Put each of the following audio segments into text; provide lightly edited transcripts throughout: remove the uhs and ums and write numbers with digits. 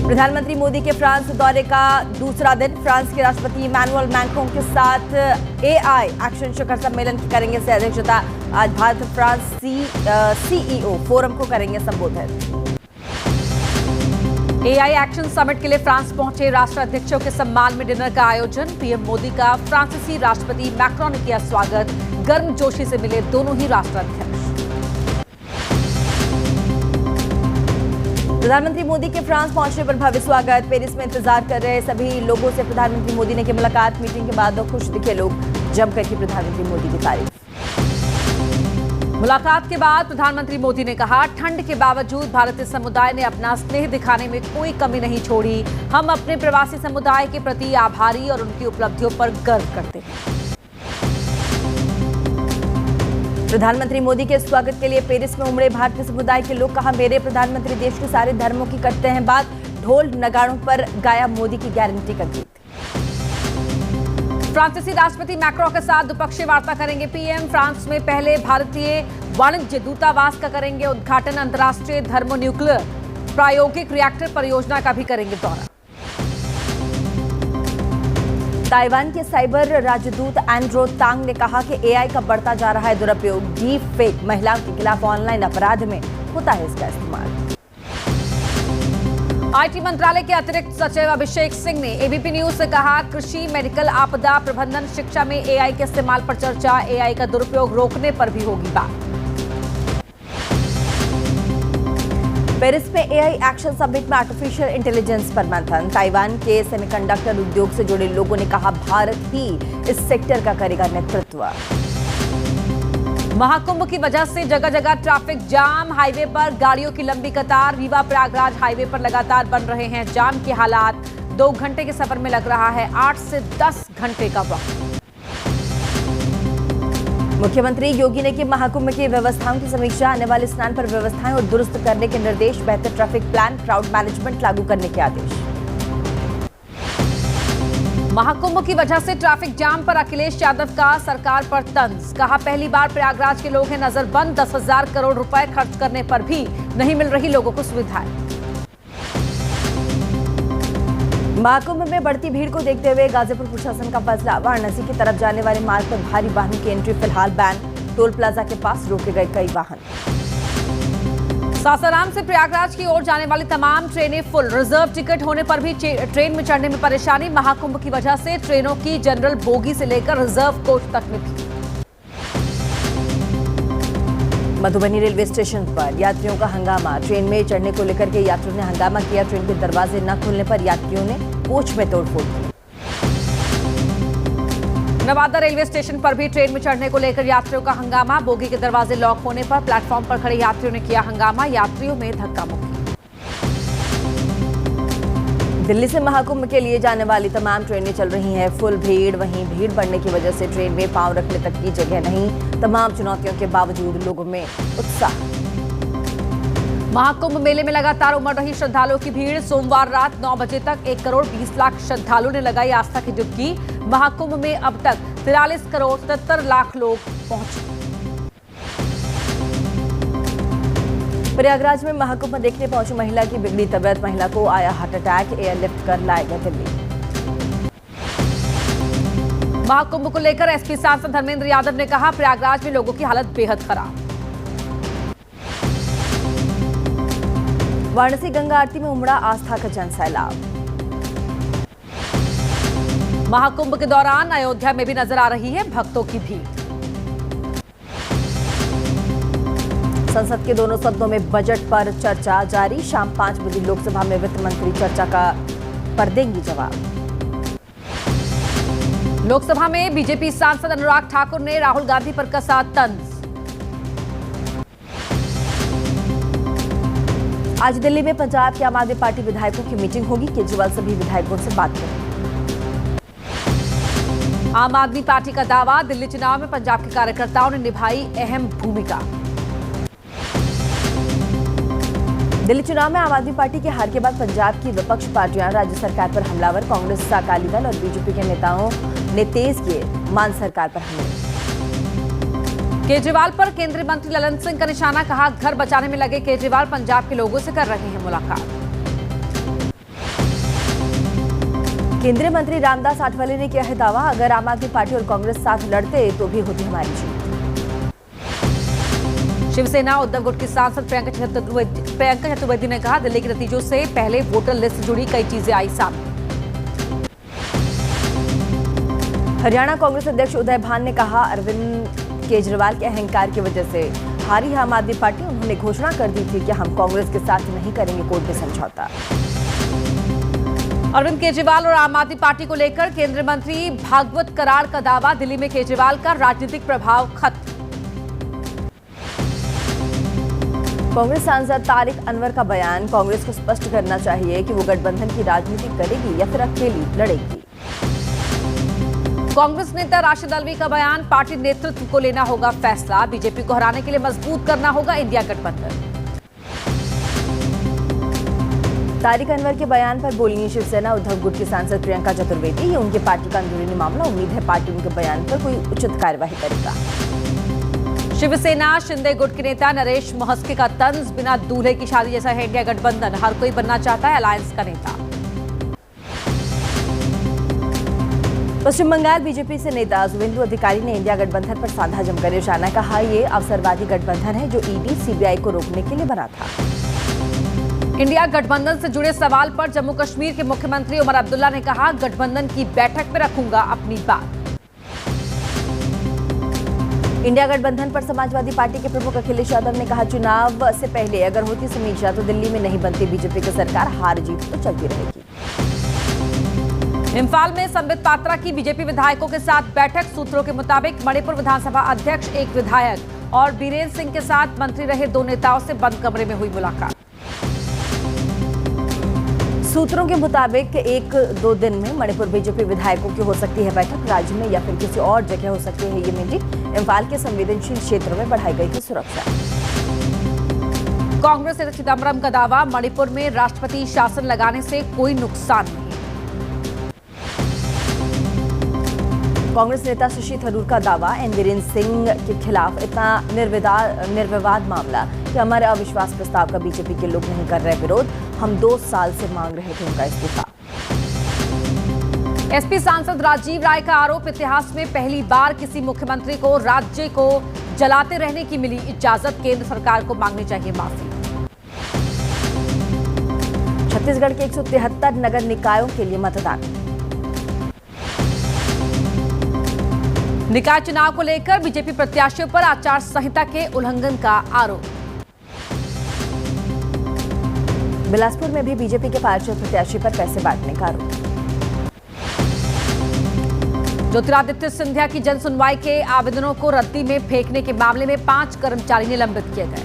प्रधानमंत्री मोदी के फ्रांस दौरे का दूसरा दिन। फ्रांस के राष्ट्रपति इमैनुअल मैक्रों के साथ एआई एक्शन शिखर सम्मेलन की करेंगे से अध्यक्षता। आज भारत फ्रांस सीईओ फोरम को करेंगे संबोधित। एआई एक्शन समिट के लिए फ्रांस पहुंचे राष्ट्राध्यक्षों के सम्मान में डिनर का आयोजन। पीएम मोदी का फ्रांसीसी राष्ट्रपति मैक्रों ने किया स्वागत। गर्मजोशी से मिले दोनों ही राष्ट्राध्यक्ष। प्रधानमंत्री मोदी के फ्रांस पहुंचने पर भव्य स्वागत। पेरिस में इंतजार कर रहे सभी लोगों से प्रधानमंत्री मोदी ने की मुलाकात। मीटिंग के बाद खुश दिखे लोग, जमकर की प्रधानमंत्री मोदी की तारीफ। मुलाकात के बाद प्रधानमंत्री मोदी ने कहा, ठंड के बावजूद भारतीय समुदाय ने अपना स्नेह दिखाने में कोई कमी नहीं छोड़ी। हम अपने प्रवासी समुदाय के प्रति आभारी और उनकी उपलब्धियों पर गर्व करते हैं। प्रधानमंत्री मोदी के स्वागत के लिए पेरिस में उमड़े भारतीय समुदाय के लोग। कहा, मेरे प्रधानमंत्री देश के सारे धर्मों की करते हैं बात। ढोल नगाड़ों पर गाया मोदी की गारंटी का गीत। फ्रांसीसी राष्ट्रपति मैक्रों के साथ द्विपक्षीय वार्ता करेंगे पीएम। फ्रांस में पहले भारतीय वाणिज्य दूतावास का करेंगे उद्घाटन। अंतर्राष्ट्रीय थर्मोन्यूक्लियर प्रायोगिक रिएक्टर परियोजना का भी करेंगे दौरा। ताइवान के साइबर राजदूत एंड्रो तांग ने कहा कि एआई का बढ़ता जा रहा है दुरुपयोग। डीप फेक महिलाओं के खिलाफ ऑनलाइन अपराध में होता है इसका इस्तेमाल। आईटी मंत्रालय के अतिरिक्त सचिव अभिषेक सिंह ने एबीपी न्यूज से कहा, कृषि, मेडिकल, आपदा प्रबंधन, शिक्षा में एआई के इस्तेमाल पर चर्चा। एआई का दुरुपयोग रोकने पर भी होगी बात। पेरिस में एआई एक्शन समिट में आर्टिफिशियल इंटेलिजेंस पर मंथन। ताइवान के सेमीकंडक्टर उद्योग से जुड़े लोगों ने कहा, भारत ही इस सेक्टर का करेगा नेतृत्व। महाकुंभ की वजह से जगह जगह ट्रैफिक जाम। हाईवे पर गाड़ियों की लंबी कतार। रीवा प्रयागराज हाईवे पर लगातार बन रहे हैं जाम के हालात। 2 घंटे के सफर में लग रहा है 8 से 10 घंटे का वक्त। मुख्यमंत्री योगी ने की महाकुंभ की व्यवस्थाओं की समीक्षा। आने वाले स्नान पर व्यवस्थाएं और दुरुस्त करने के निर्देश। बेहतर ट्रैफिक प्लान, क्राउड मैनेजमेंट लागू करने के आदेश। महाकुंभ की वजह से ट्रैफिक जाम पर अखिलेश यादव का सरकार पर तंज। कहा, पहली बार प्रयागराज के लोग हैं नजरबंद। 10,000 करोड़ रुपए खर्च करने पर भी नहीं मिल रही लोगों को सुविधाएं। महाकुंभ में बढ़ती भीड़ को देखते हुए गाजीपुर प्रशासन का फैसला। वाराणसी की तरफ जाने वाले मार्ग पर भारी वाहनों की एंट्री फिलहाल बैन। टोल प्लाजा के पास रोके गए कई वाहन। सासाराम से प्रयागराज की ओर जाने वाली तमाम ट्रेनें फुल। रिजर्व टिकट होने पर भी ट्रेन में चढ़ने में परेशानी। महाकुंभ की वजह से ट्रेनों की जनरल बोगी से लेकर रिजर्व कोच तक में भी। मधुबनी रेलवे स्टेशन पर यात्रियों का हंगामा। ट्रेन में चढ़ने को लेकर के यात्रियों ने हंगामा किया। ट्रेन के दरवाजे न खुलने पर यात्रियों ने कोच में तोड़फोड़ की। नवादा रेलवे स्टेशन पर भी ट्रेन में चढ़ने को लेकर यात्रियों का हंगामा। बोगी के दरवाजे लॉक होने पर प्लेटफॉर्म पर खड़े यात्रियों ने किया हंगामा। यात्रियों में धक्का मुक्की। दिल्ली से महाकुंभ के लिए जाने वाली तमाम ट्रेनें चल रही हैं फुल। भीड़, वहीं भीड़ बढ़ने की वजह से ट्रेन में पांव रखने तक की जगह नहीं। तमाम चुनौतियों के बावजूद लोगों में उत्साह। महाकुंभ मेले में लगातार उमड़ रही श्रद्धालुओं की भीड़। सोमवार रात 9 बजे तक 1 करोड़ 20 लाख श्रद्धालुओं ने लगाई आस्था की डुबकी। महाकुंभ में अब तक 43 करोड़ 77 लाख लोग पहुंचे। प्रयागराज में महाकुंभ देखने पहुंची महिला की बिगड़ी तबीयत। महिला को आया हार्ट अटैक। एयरलिफ्ट कर लाया गया दिल्ली। महाकुंभ को लेकर एसपी सांसद धर्मेंद्र यादव ने कहा, प्रयागराज में लोगों की हालत बेहद खराब। वाराणसी गंगा आरती में उमड़ा आस्था का जनसैलाब। महाकुंभ के दौरान अयोध्या में भी नजर आ रही है भक्तों की भीड़। संसद के दोनों सदनों में बजट पर चर्चा जारी। शाम 5 बजे लोकसभा में वित्त मंत्री चर्चा पर देंगी जवाब। लोकसभा में बीजेपी सांसद अनुराग ठाकुर ने राहुल गांधी पर कसा तंज। आज दिल्ली में पंजाब के आम आदमी पार्टी विधायकों की मीटिंग होगी। केजरीवाल सभी विधायकों से बात करेंगे। आम आदमी पार्टी का दावा, दिल्ली चुनाव में पंजाब के कार्यकर्ताओं ने निभाई अहम भूमिका। दिल्ली चुनाव में आम आदमी पार्टी की हार के बाद पंजाब की विपक्ष पार्टियां राज्य सरकार पर हमलावर। कांग्रेस, अकाली दल और बीजेपी के नेताओं ने तेज किए मान सरकार पर हमले। केजरीवाल पर केंद्रीय मंत्री ललन सिंह का निशाना। कहा, घर बचाने में लगे केजरीवाल पंजाब के लोगों से कर रहे हैं मुलाकात। केंद्रीय मंत्री रामदास आठवले ने किया है दावा, अगर आम आदमी पार्टी और कांग्रेस साथ लड़ते तो भी होती हमारी जीत। शिवसेना उद्धव गुट की सांसद प्रियंका चतुर्वेदी ने कहा, दिल्ली के नतीजों से पहले वोटर लिस्ट से जुड़ी कई चीजें आई सामने। हरियाणा कांग्रेस अध्यक्ष उदय भान ने कहा, अरविंद केजरीवाल के अहंकार की वजह से हारी आम आदमी पार्टी। उन्होंने घोषणा कर दी थी कि हम कांग्रेस के साथ नहीं करेंगे कोर्ट में समझौता। अरविंद केजरीवाल और आम आदमी पार्टी को लेकर केंद्रीय मंत्री भागवत करार का दावा, दिल्ली में केजरीवाल का राजनीतिक प्रभाव खत्म। कांग्रेस सांसद तारिक अनवर का बयान, कांग्रेस को स्पष्ट करना चाहिए कि वो गठबंधन की राजनीति करेगी या फिर अकेली लड़ेगी। कांग्रेस नेता राशिद अल्वी का बयान, पार्टी नेतृत्व को लेना होगा फैसला, बीजेपी को हराने के लिए मजबूत करना होगा इंडिया गठबंधन। तारिक अनवर के बयान पर बोली शिवसेना उद्धव गुट की सांसद प्रियंका चतुर्वेदी, ये उनकी पार्टी का अंदरूनी मामला, उम्मीद है पार्टी उनके बयान पर कोई उचित कार्यवाही करेगा। शिवसेना शिंदे गुट के नेता नरेश महस्के का तंज, बिना दूल्हे की शादी जैसा है इंडिया गठबंधन, हर कोई बनना चाहता है अलायंस का नेता। पश्चिम बंगाल बीजेपी से नेता शुभेंदु अधिकारी ने इंडिया गठबंधन पर साधा जमकर निशाना, कहा यह अवसरवादी गठबंधन है जो ईडी सीबीआई को रोकने के लिए बना था। इंडिया गठबंधन से जुड़े सवाल पर जम्मू कश्मीर के मुख्यमंत्री उमर अब्दुल्ला ने कहा, गठबंधन की बैठक में रखूंगा अपनी बात। इंडिया गठबंधन पर समाजवादी पार्टी के प्रमुख अखिलेश यादव ने कहा, चुनाव से पहले अगर होती समीक्षा तो दिल्ली में नहीं बनती बीजेपी की सरकार, हार जीत तो चलती रहेगी। इम्फाल में संबित पात्रा की बीजेपी विधायकों के साथ बैठक, सूत्रों के मुताबिक मणिपुर विधानसभा अध्यक्ष, एक विधायक और बीरेन सिंह के साथ मंत्री रहे दो नेताओं से बंद कमरे में हुई मुलाकात। सूत्रों के मुताबिक 1-2 दिन में मणिपुर बीजेपी विधायकों की हो सकती है बैठक, राज्य में या फिर किसी और जगह हो सकती है ये मीटिंग। इम्फाल के संवेदनशील क्षेत्रों में बढ़ाई गई थी सुरक्षा। कांग्रेस नेता चिदम्बरम का दावा, मणिपुर में राष्ट्रपति शासन लगाने से कोई नुकसान नहीं। कांग्रेस नेता शशि थरूर का दावा, एन बीरेन सिंह के खिलाफ इतना निर्विवाद मामला कि हमारे अविश्वास प्रस्ताव का बीजेपी के लोग नहीं कर रहे विरोध, हम 2 साल से मांग रहे थे उनका इस्तीफा। एसपी सांसद राजीव राय का आरोप, इतिहास में पहली बार किसी मुख्यमंत्री को राज्य को जलाते रहने की मिली इजाजत, केंद्र सरकार को मांगनी चाहिए माफी। छत्तीसगढ़ के 173 नगर निकायों के लिए मतदान। निकाय चुनाव को लेकर बीजेपी प्रत्याशियों पर आचार संहिता के उल्लंघन का आरोप। बिलासपुर में भी बीजेपी के पार्षद प्रत्याशी पर पैसे बांटने का आरोप। ज्योतिरादित्य सिंधिया की जन सुनवाई के आवेदनों को रद्दी में फेंकने के मामले में 5 कर्मचारी निलंबित किए गए।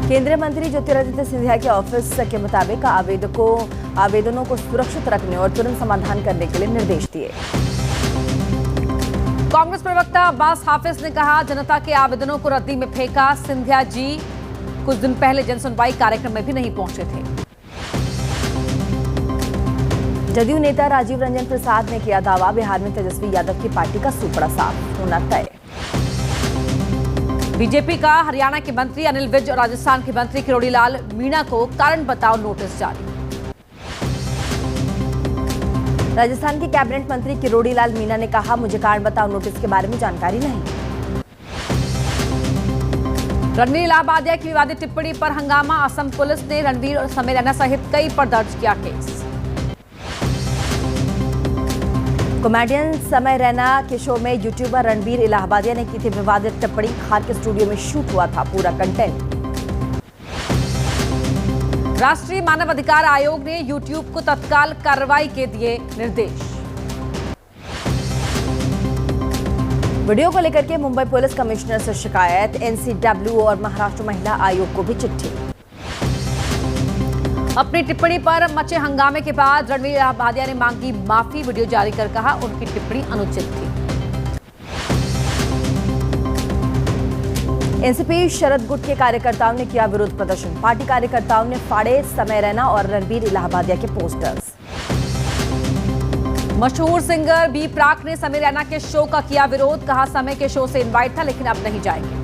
केंद्रीय मंत्री ज्योतिरादित्य सिंधिया के ऑफिस के मुताबिक आवेदनों को सुरक्षित रखने और तुरंत समाधान करने के लिए निर्देश दिए। कांग्रेस प्रवक्ता अब्बास हाफिज ने कहा, जनता के आवेदनों को रद्दी में फेंका, सिंधिया जी कुछ दिन पहले जनसुनवाई कार्यक्रम में भी नहीं पहुंचे थे। जदयू नेता राजीव रंजन प्रसाद ने किया दावा, बिहार में तेजस्वी यादव की पार्टी का सूपड़ा साफ होना तय। बीजेपी का हरियाणा के मंत्री अनिल विज और राजस्थान के मंत्री किरोड़ी लाल मीणा को कारण बताओ नोटिस जारी। राजस्थान के कैबिनेट मंत्री किरोड़ी लाल मीणा ने कहा, मुझे कारण बताओ नोटिस के बारे में जानकारी नहीं। रणवीर इलाहाबादिया की विवादित टिप्पणी पर हंगामा, असम पुलिस ने रणवीर और समय रैना सहित कई पर दर्ज किया केस। कॉमेडियन समय रैना के शो में यूट्यूबर रणवीर इलाहाबादिया ने की थी विवादित टिप्पणी, खार के स्टूडियो में शूट हुआ था पूरा कंटेंट। राष्ट्रीय मानव अधिकार आयोग ने यूट्यूब को तत्काल कार्रवाई के दिए निर्देश। वीडियो को लेकर के मुंबई पुलिस कमिश्नर से शिकायत, एनसीडब्ल्यू और महाराष्ट्र महिला आयोग को भी चिट्ठी। अपनी टिप्पणी पर मचे हंगामे के बाद रणवीर इलाहाबादिया ने मांगी माफी, वीडियो जारी कर कहा उनकी टिप्पणी अनुचित थी। एनसीपी शरद गुट के कार्यकर्ताओं ने किया विरोध प्रदर्शन, पार्टी कार्यकर्ताओं ने फाड़े समय रैना और रणवीर इलाहाबादिया के पोस्टर्स। मशहूर सिंगर बी प्राक ने समय रैना के शो का किया विरोध, कहा समय के शो से इनवाइट था लेकिन अब नहीं जाएंगे।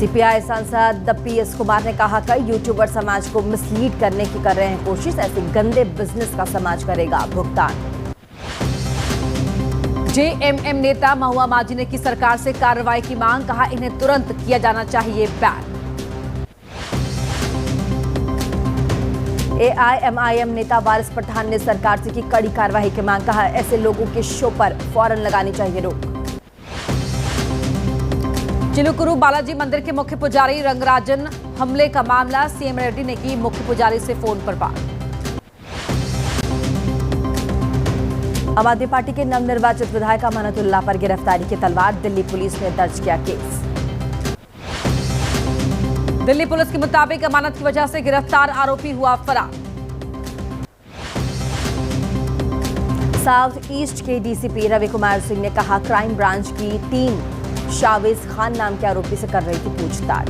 सीपीआई सांसद पीएस कुमार ने कहा कई यूट्यूबर समाज को मिसलीड करने की कर रहे हैं कोशिश, ऐसे गंदे बिजनेस का समाज करेगा भुगतान। जेएमएम नेता महुआ माझी ने की सरकार से कार्रवाई की मांग, कहा इन्हें तुरंत किया जाना चाहिए बैन। एआईएमआईएम नेता वारिस पठान ने सरकार से की कड़ी कार्रवाई की मांग, कहा ऐसे लोगों के शो पर फौरन लगानी चाहिए रोक। चिलुकुरु बालाजी मंदिर के मुख्य पुजारी रंगराजन हमले का मामला, सीएम रेड्डी ने की मुख्य पुजारी से फोन पर बात। आम आदमी पार्टी के नवनिर्वाचित विधायक अमानतुल्लाह पर गिरफ्तारी की तलवार, दिल्ली पुलिस ने दर्ज किया केस। दिल्ली पुलिस के मुताबिक अमानत की वजह से गिरफ्तार आरोपी हुआ फरार। साउथ ईस्ट के डीसीपी रवि कुमार सिंह ने कहा क्राइम ब्रांच की टीम शावेज खान नाम के आरोपी से कर रही थी पूछताछ।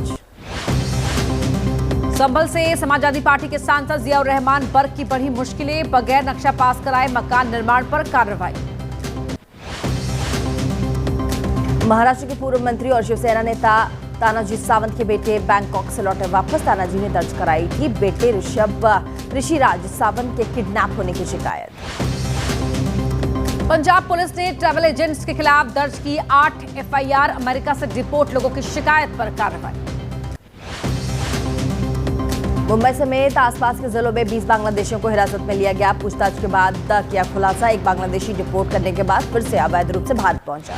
संभल से समाजवादी पार्टी के सांसद जियाउर रहमान बर्ग की बढ़ी मुश्किलें, बगैर नक्शा पास कराए मकान निर्माण पर कार्रवाई। महाराष्ट्र के पूर्व मंत्री और शिवसेना नेता तानाजी सावंत के बेटे बैंकॉक से लौटे वापस, तानाजी ने दर्ज कराई थी बेटे ऋषिराज सावंत के किडनैप होने की शिकायत। पंजाब पुलिस ने ट्रैवल एजेंट्स के खिलाफ दर्ज की 8 एफआईआर, अमेरिका से डिपोर्ट लोगों की शिकायत पर कार्रवाई। मुंबई समेत आसपास के जिलों में 20 बांग्लादेशियों को हिरासत में लिया गया, पूछताछ के बाद किया खुलासा, एक बांग्लादेशी डिपोर्ट करने के बाद फिर से अवैध रूप से भारत पहुंचा।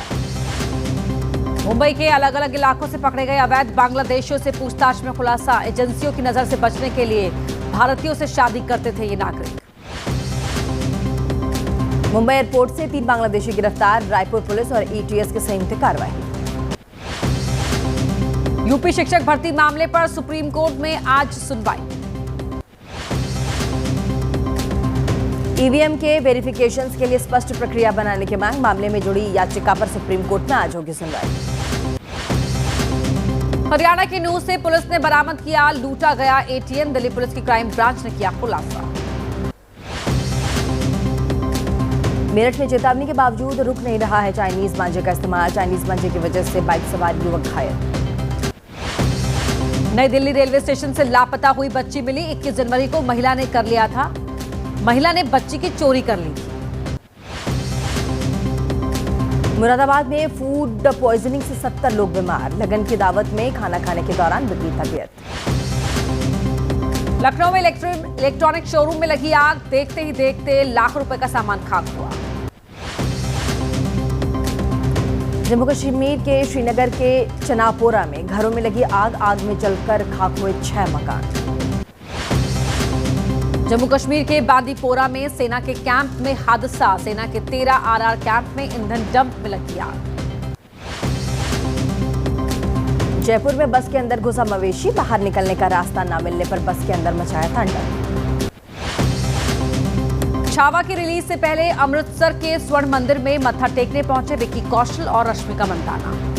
मुंबई के अलग अलग इलाकों से पकड़े गए अवैध बांग्लादेशियों से पूछताछ में खुलासा, एजेंसियों की नजर से बचने के लिए भारतीयों से शादी करते थे ये नागरिक। मुंबई एयरपोर्ट से 3 बांग्लादेशी गिरफ्तार, रायपुर पुलिस और ईटीएस की संयुक्त कार्रवाई। यूपी शिक्षक भर्ती मामले पर सुप्रीम कोर्ट में आज सुनवाई। ईवीएम के वेरिफिकेशंस के लिए स्पष्ट प्रक्रिया बनाने की मांग, मामले में जुड़ी याचिका पर सुप्रीम कोर्ट में आज होगी सुनवाई। हरियाणा की नूह से पुलिस ने बरामद किया लूटा गया एटीएम, दिल्ली पुलिस की क्राइम ब्रांच ने किया खुलासा। मेरठ में चेतावनी के बावजूद रुक नहीं रहा है चाइनीज मांझे का इस्तेमाल, चाइनीज मांझे की वजह से बाइक सवार युवक घायल। नई दिल्ली रेलवे स्टेशन से लापता हुई बच्ची मिली, 21 जनवरी को महिला ने कर लिया था, महिला ने बच्ची की चोरी कर ली थी। मुरादाबाद में फूड पॉइजनिंग से 70 लोग बीमार, लगन की दावत में खाना खाने के दौरान बिगड़ी तबीयत। लखनऊ में इलेक्ट्रॉनिक शोरूम में लगी आग, देखते ही देखते लाखों रुपए का सामान खाक हुआ। जम्मू कश्मीर के श्रीनगर के चनापोरा में घरों में लगी आग, आग में जलकर खाक हुए 6 मकान। जम्मू कश्मीर के बांदीपोरा में सेना के कैंप में हादसा, सेना के 13 आरआर कैंप में ईंधन डंप में लगी आग। जयपुर में बस के अंदर घुसा मवेशी, बाहर निकलने का रास्ता न मिलने पर बस के अंदर मचाया तांडव। छावा की रिलीज से पहले अमृतसर के स्वर्ण मंदिर में मत्था टेकने पहुंचे विक्की कौशल और रश्मिका मंदाना।